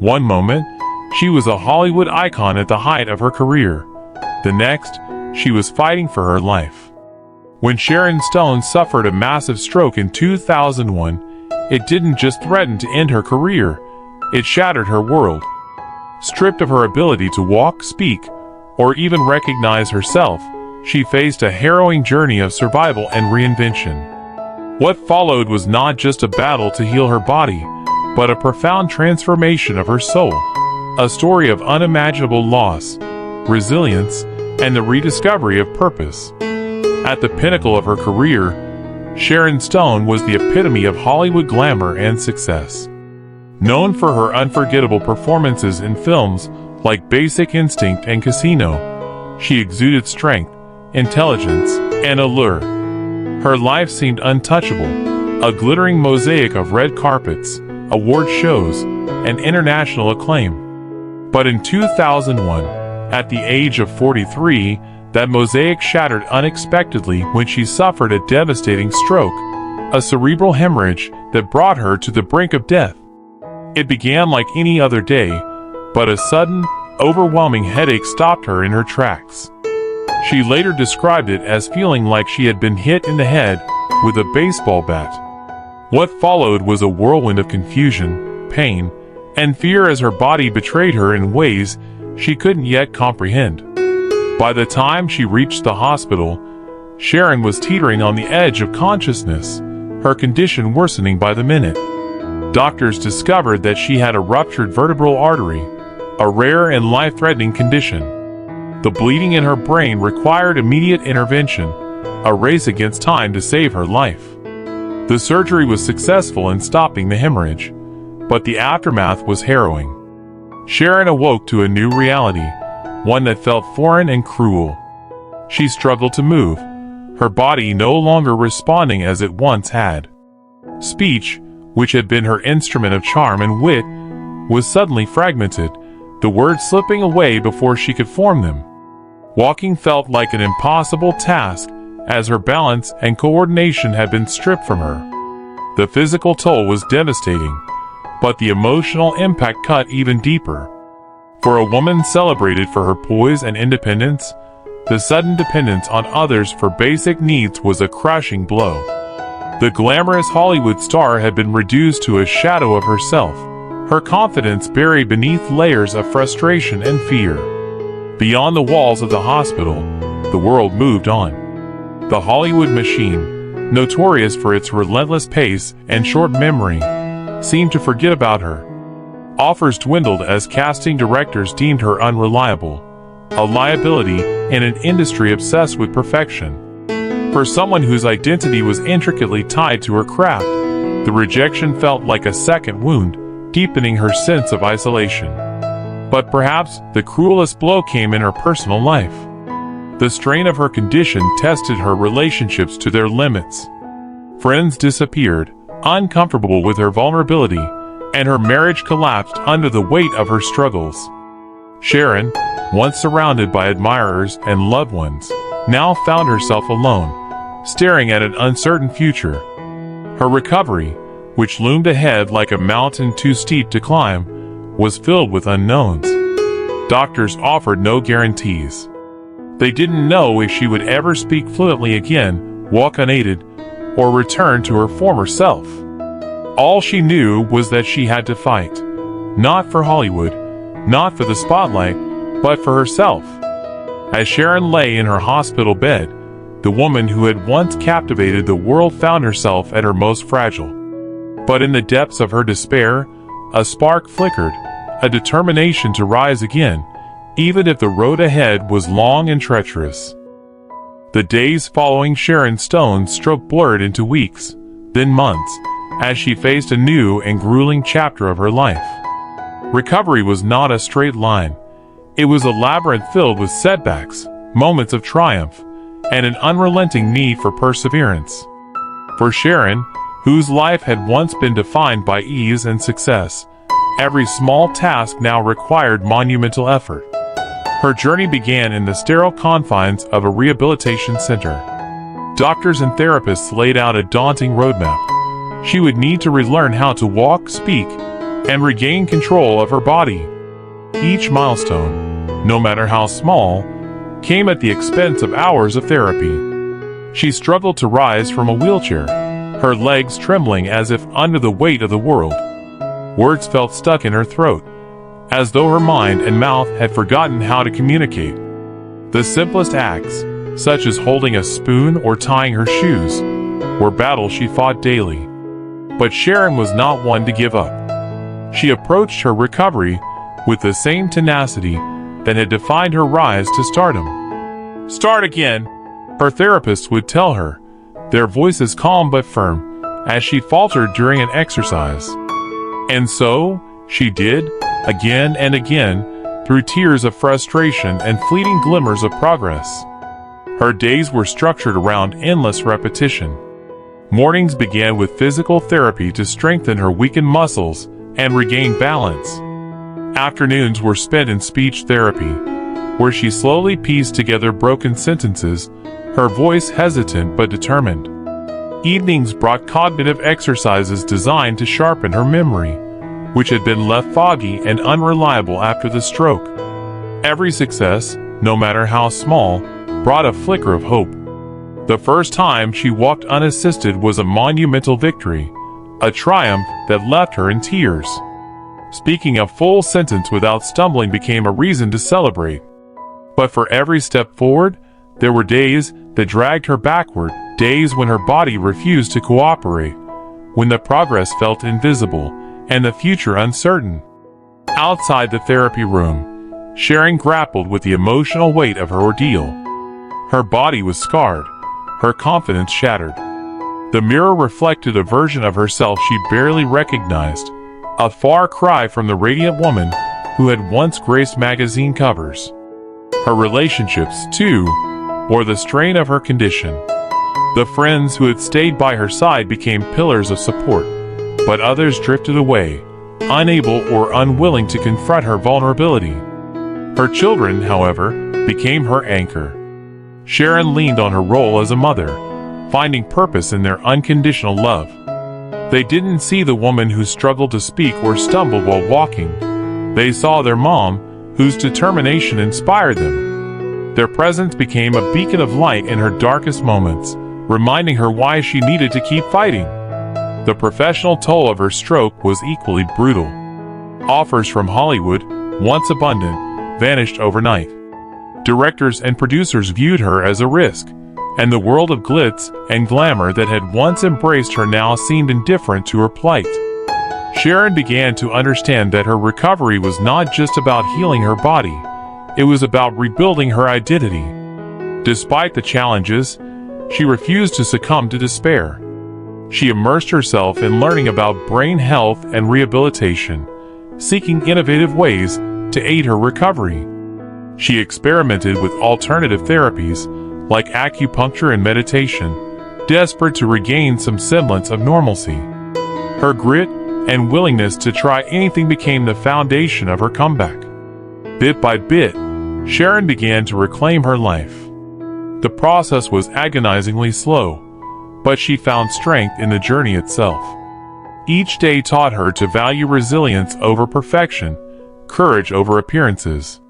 One moment, she was a Hollywood icon at the height of her career. The next, she was fighting for her life. When Sharon Stone suffered a massive stroke in 2001, it didn't just threaten to end her career, it shattered her world. Stripped of her ability to walk, speak, or even recognize herself, she faced a harrowing journey of survival and reinvention. What followed was not just a battle to heal her body, but a profound transformation of her soul. A story of unimaginable loss, resilience, and the rediscovery of purpose. At the pinnacle of her career, Sharon Stone was the epitome of Hollywood glamour and success. Known for her unforgettable performances in films like Basic Instinct and Casino, she exuded strength, intelligence, and allure. Her life seemed untouchable, a glittering mosaic of red carpets, award shows, and international acclaim. But in 2001, at the age of 43, that mosaic shattered unexpectedly when she suffered a devastating stroke, a cerebral hemorrhage that brought her to the brink of death. It began like any other day, but a sudden, overwhelming headache stopped her in her tracks. She later described it as feeling like she had been hit in the head with a baseball bat. What followed was a whirlwind of confusion, pain, and fear as her body betrayed her in ways she couldn't yet comprehend. By the time she reached the hospital, Sharon was teetering on the edge of consciousness, her condition worsening by the minute. Doctors discovered that she had a ruptured vertebral artery, a rare and life-threatening condition. The bleeding in her brain required immediate intervention, a race against time to save her life. The surgery was successful in stopping the hemorrhage, but the aftermath was harrowing. Sharon awoke to a new reality, one that felt foreign and cruel. She struggled to move, her body no longer responding as it once had. Speech, which had been her instrument of charm and wit, was suddenly fragmented, the words slipping away before she could form them. Walking felt like an impossible task, as her balance and coordination had been stripped from her. The physical toll was devastating, but the emotional impact cut even deeper. For a woman celebrated for her poise and independence, the sudden dependence on others for basic needs was a crushing blow. The glamorous Hollywood star had been reduced to a shadow of herself, her confidence buried beneath layers of frustration and fear. Beyond the walls of the hospital, the world moved on. The Hollywood machine, notorious for its relentless pace and short memory, seemed to forget about her. Offers dwindled as casting directors deemed her unreliable, a liability in an industry obsessed with perfection. For someone whose identity was intricately tied to her craft, the rejection felt like a second wound, deepening her sense of isolation. But perhaps the cruelest blow came in her personal life. The strain of her condition tested her relationships to their limits. Friends disappeared, uncomfortable with her vulnerability, and her marriage collapsed under the weight of her struggles. Sharon, once surrounded by admirers and loved ones, now found herself alone, staring at an uncertain future. Her recovery, which loomed ahead like a mountain too steep to climb, was filled with unknowns. Doctors offered no guarantees. They didn't know if she would ever speak fluently again, walk unaided, or return to her former self. All she knew was that she had to fight, not for Hollywood, not for the spotlight, but for herself. As Sharon lay in her hospital bed, the woman who had once captivated the world found herself at her most fragile. But in the depths of her despair, a spark flickered, a determination to rise again, even if the road ahead was long and treacherous. The days following Sharon Stone's stroke blurred into weeks, then months, as she faced a new and grueling chapter of her life. Recovery was not a straight line. It was a labyrinth filled with setbacks, moments of triumph, and an unrelenting need for perseverance. For Sharon, whose life had once been defined by ease and success, every small task now required monumental effort. Her journey began in the sterile confines of a rehabilitation center. Doctors and therapists laid out a daunting roadmap. She would need to relearn how to walk, speak, and regain control of her body. Each milestone, no matter how small, came at the expense of hours of therapy. She struggled to rise from a wheelchair, her legs trembling as if under the weight of the world. Words felt stuck in her throat, as though her mind and mouth had forgotten how to communicate. The simplest acts, such as holding a spoon or tying her shoes, were battles she fought daily. But Sharon was not one to give up. She approached her recovery with the same tenacity that had defined her rise to stardom. "Start again," her therapist would tell her, their voices calm but firm, as she faltered during an exercise. And so, she did, again and again, through tears of frustration and fleeting glimmers of progress. Her days were structured around endless repetition. Mornings began with physical therapy to strengthen her weakened muscles and regain balance. Afternoons were spent in speech therapy, where she slowly pieced together broken sentences, her voice hesitant but determined. Evenings brought cognitive exercises designed to sharpen her memory, which had been left foggy and unreliable after the stroke. Every success, no matter how small, brought a flicker of hope. The first time she walked unassisted was a monumental victory, a triumph that left her in tears. Speaking a full sentence without stumbling became a reason to celebrate. But for every step forward, there were days that dragged her backward, days when her body refused to cooperate, when the progress felt invisible and the future uncertain. Outside the therapy room, Sharon grappled with the emotional weight of her ordeal. Her body was scarred, her confidence shattered. The mirror reflected a version of herself she barely recognized, a far cry from the radiant woman who had once graced magazine covers. Her relationships, too, bore the strain of her condition. The friends who had stayed by her side became pillars of support, but others drifted away, unable or unwilling to confront her vulnerability. Her children, however, became her anchor. Sharon leaned on her role as a mother, finding purpose in their unconditional love. They didn't see the woman who struggled to speak or stumbled while walking. They saw their mom, whose determination inspired them. Their presence became a beacon of light in her darkest moments, reminding her why she needed to keep fighting. The professional toll of her stroke was equally brutal. Offers from Hollywood, once abundant, vanished overnight. Directors and producers viewed her as a risk, and the world of glitz and glamour that had once embraced her now seemed indifferent to her plight. Sharon began to understand that her recovery was not just about healing her body, it was about rebuilding her identity. Despite the challenges, she refused to succumb to despair. She immersed herself in learning about brain health and rehabilitation, seeking innovative ways to aid her recovery. She experimented with alternative therapies like acupuncture and meditation, desperate to regain some semblance of normalcy. Her grit and willingness to try anything became the foundation of her comeback. Bit by bit, Sharon began to reclaim her life. The process was agonizingly slow, but she found strength in the journey itself. Each day taught her to value resilience over perfection, courage over appearances.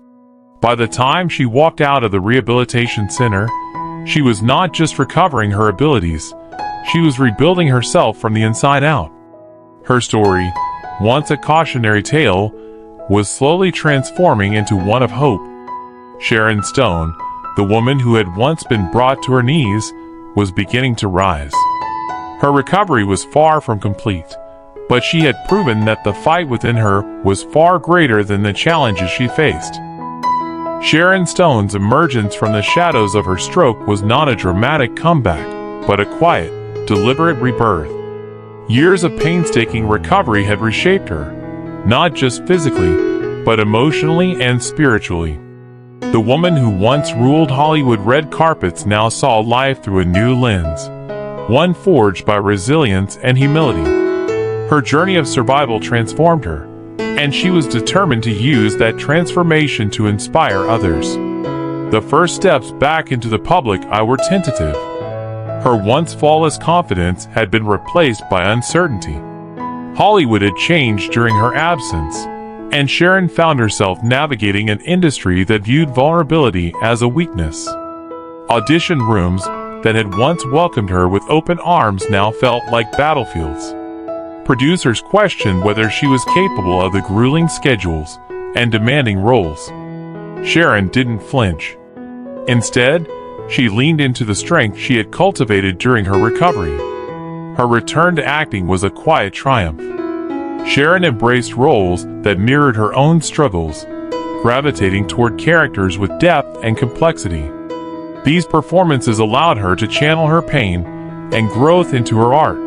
By the time she walked out of the rehabilitation center, she was not just recovering her abilities, she was rebuilding herself from the inside out. Her story, once a cautionary tale, was slowly transforming into one of hope. Sharon Stone, the woman who had once been brought to her knees, was beginning to rise. Her recovery was far from complete, but she had proven that the fight within her was far greater than the challenges she faced. Sharon Stone's emergence from the shadows of her stroke was not a dramatic comeback, but a quiet, deliberate rebirth. Years of painstaking recovery had reshaped her, not just physically, but emotionally and spiritually. The woman who once ruled Hollywood red carpets now saw life through a new lens, one forged by resilience and humility. Her journey of survival transformed her, and she was determined to use that transformation to inspire others. The first steps back into the public eye were tentative. Her once flawless confidence had been replaced by uncertainty. Hollywood had changed during her absence, and Sharon found herself navigating an industry that viewed vulnerability as a weakness. Audition rooms that had once welcomed her with open arms now felt like battlefields. Producers questioned whether she was capable of the grueling schedules and demanding roles. Sharon didn't flinch. Instead, she leaned into the strength she had cultivated during her recovery. Her return to acting was a quiet triumph. Sharon embraced roles that mirrored her own struggles, gravitating toward characters with depth and complexity. These performances allowed her to channel her pain and growth into her art,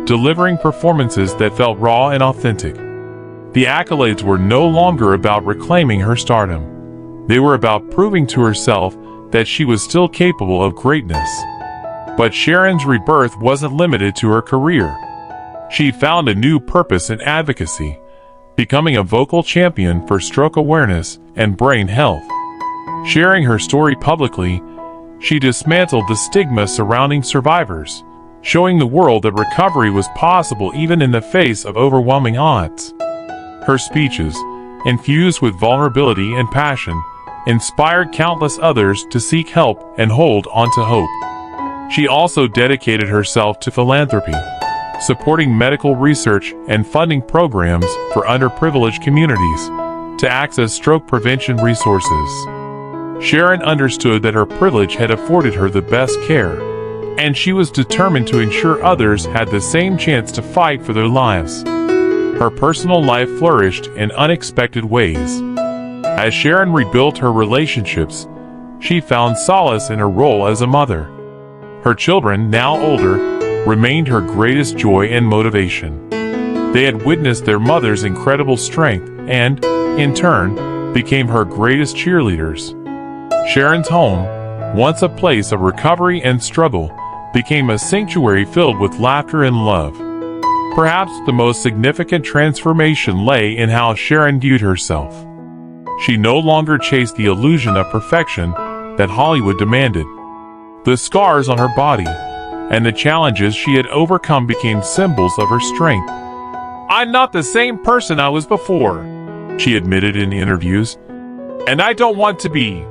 delivering performances that felt raw and authentic. The accolades were no longer about reclaiming her stardom. They were about proving to herself that she was still capable of greatness. But Sharon's rebirth wasn't limited to her career. She found a new purpose in advocacy, becoming a vocal champion for stroke awareness and brain health. Sharing her story publicly, she dismantled the stigma surrounding survivors, showing the world that recovery was possible even in the face of overwhelming odds. Her speeches, infused with vulnerability and passion, inspired countless others to seek help and hold on to hope. She also dedicated herself to philanthropy, supporting medical research and funding programs for underprivileged communities to access stroke prevention resources. Sharon understood that her privilege had afforded her the best care, and she was determined to ensure others had the same chance to fight for their lives. Her personal life flourished in unexpected ways. As Sharon rebuilt her relationships, she found solace in her role as a mother. Her children, now older, remained her greatest joy and motivation. They had witnessed their mother's incredible strength and, in turn, became her greatest cheerleaders. Sharon's home, once a place of recovery and struggle, became a sanctuary filled with laughter and love. Perhaps the most significant transformation lay in how Sharon viewed herself. She no longer chased the illusion of perfection that Hollywood demanded. The scars on her body and the challenges she had overcome became symbols of her strength. "I'm not the same person I was before," she admitted in interviews, "and I don't want to be.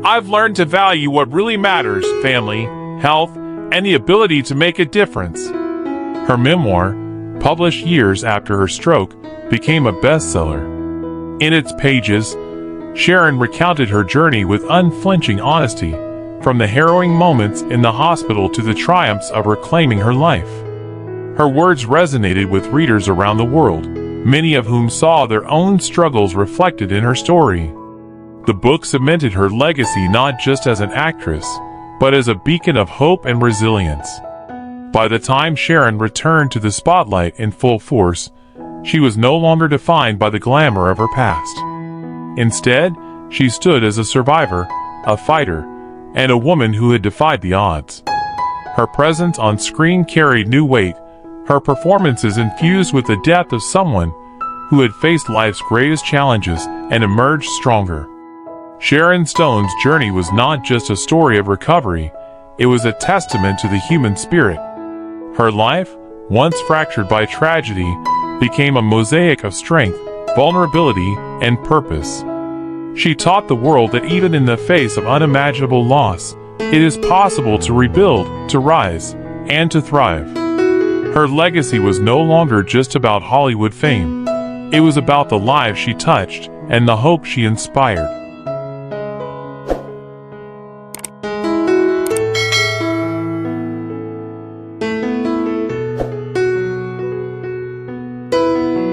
I've learned to value what really matters: family, health, and the ability to make a difference." Her memoir, published years after her stroke, became a bestseller. In its pages, Sharon recounted her journey with unflinching honesty, from the harrowing moments in the hospital to the triumphs of reclaiming her life. Her words resonated with readers around the world, many of whom saw their own struggles reflected in her story. The book cemented her legacy not just as an actress, but as a beacon of hope and resilience. By the time Sharon returned to the spotlight in full force, she was no longer defined by the glamour of her past. Instead, she stood as a survivor, a fighter, and a woman who had defied the odds. Her presence on screen carried new weight, her performances infused with the depth of someone who had faced life's greatest challenges and emerged stronger. Sharon Stone's journey was not just a story of recovery, it was a testament to the human spirit. Her life, once fractured by tragedy, became a mosaic of strength, vulnerability, and purpose. She taught the world that even in the face of unimaginable loss, it is possible to rebuild, to rise, and to thrive. Her legacy was no longer just about Hollywood fame. It was about the lives she touched and the hope she inspired.